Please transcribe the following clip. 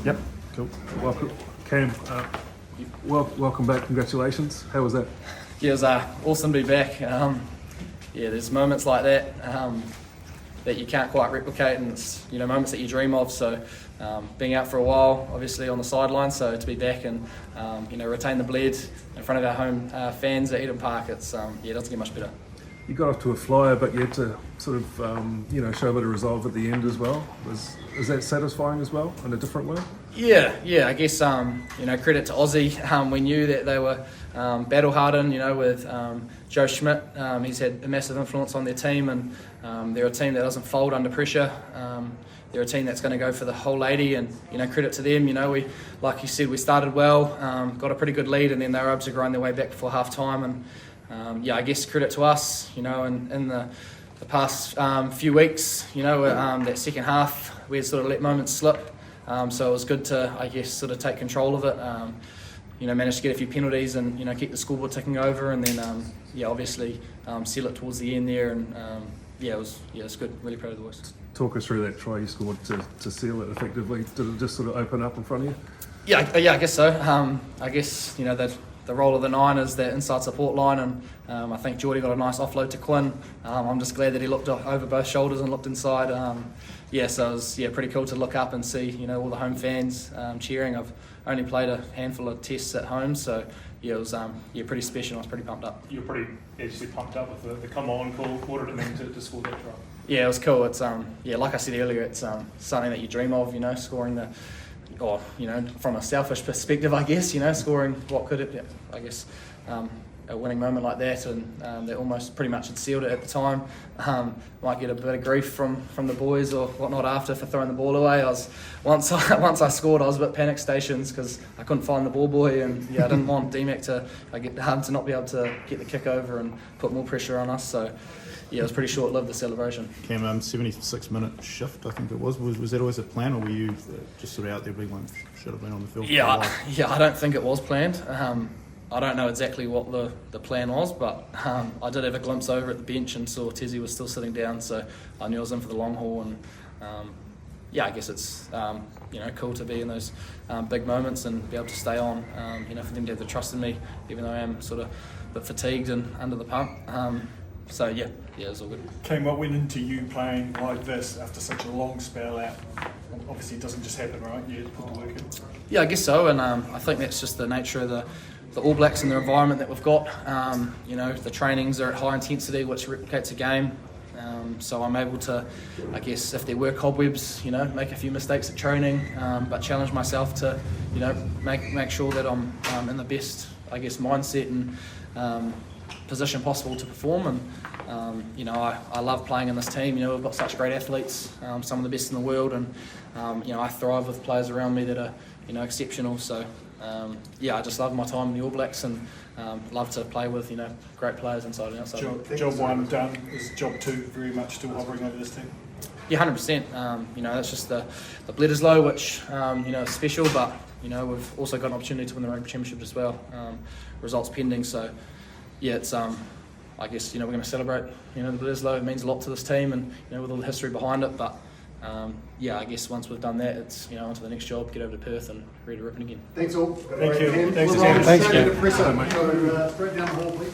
Yep, cool. Welcome, Cam. Welcome back. Congratulations. How was that? Yeah, it was awesome to be back. There's moments like that that you can't quite replicate, and it's moments that you dream of. So being out for a while, obviously on the sideline, so to be back and retain the bled in front of our home fans at Eden Park, it doesn't get much better. You got off to a flyer, but you had to sort of show a bit of resolve at the end as well. Is that satisfying as well in a different way? Yeah. I guess credit to Aussie. We knew that they were battle hardened. With Joe Schmidt, he's had a massive influence on their team, and they're a team that doesn't fold under pressure. They're a team that's going to go for the whole lady, and credit to them. We, like you said, we started well, got a pretty good lead, and then they were able to grind their way back before half time. And I guess credit to us. In the past few weeks, that second half we had sort of let moments slip. So it was good to, I guess, sort of take control of it. Managed to get a few penalties and keep the scoreboard ticking over, and then obviously seal it towards the end there. And it was good. Really proud of the boys. Talk us through that try you scored to seal it effectively. Did it just sort of open up in front of you? Yeah, I guess so. I guess the role of the 9 is that inside support line, and I think Geordie got a nice offload to Quinn. I'm just glad that he looked over both shoulders and looked inside. So it was pretty cool to look up and see all the home fans cheering. I've only played a handful of tests at home, so it was pretty special. I was pretty pumped up. You were pretty actually pumped up with the come on call. What did it mean to score that try? Yeah, it was cool. It's like I said earlier, it's something that you dream of. Scoring from a selfish perspective, I guess, scoring what could have, I guess, a winning moment like that, and they almost pretty much had sealed it at the time. Might get a bit of grief from the boys or whatnot after for throwing the ball away. Once I scored, I was a bit panic stations because I couldn't find the ball boy, and I didn't want DMAC to not be able to get the kick over and put more pressure on us. So it was pretty short-lived, the celebration. Cam, 76-minute shift, I think it was. Was that always a plan, or were you just sort of out there being one should have been on the field? I don't think it was planned. I don't know exactly what the plan was, but I did have a glimpse over at the bench and saw Tezzy was still sitting down, so I knew I was in for the long haul. And I guess it's cool to be in those big moments and be able to stay on. For them to have the trust in me, even though I am sort of a bit fatigued and under the pump. It was all good. Cam, what went into you playing like this after such a long spell out? Obviously, it doesn't just happen, right? You had to put the work in. Yeah, I guess so, and I think that's just the nature of the All Blacks and the environment that we've got. The trainings are at high intensity, which replicates a game. So I'm able to, I guess, if there were cobwebs, make a few mistakes at training, but challenge myself to, make sure that I'm in the best, I guess, mindset and position possible to perform. And I love playing in this team. We've got such great athletes, some of the best in the world, and I thrive with players around me that are exceptional. So I just love my time in the All Blacks, and love to play with great players inside and outside. Job 1 done. Is job 2 very much still hovering over this team? Yeah, 100%. That's just the bled is low, which is special, but we've also got an opportunity to win the rugby championship as well. Results pending, so it's I guess we're going to celebrate the Bledisloe. It means a lot to this team, and with all the history behind it. But I guess once we've done that, it's on to the next job, get over to Perth and ready to rip it again. Thanks all. Thank you. Thanks, Cam. Thanks, Cam. Cam. Straight down the hall, please.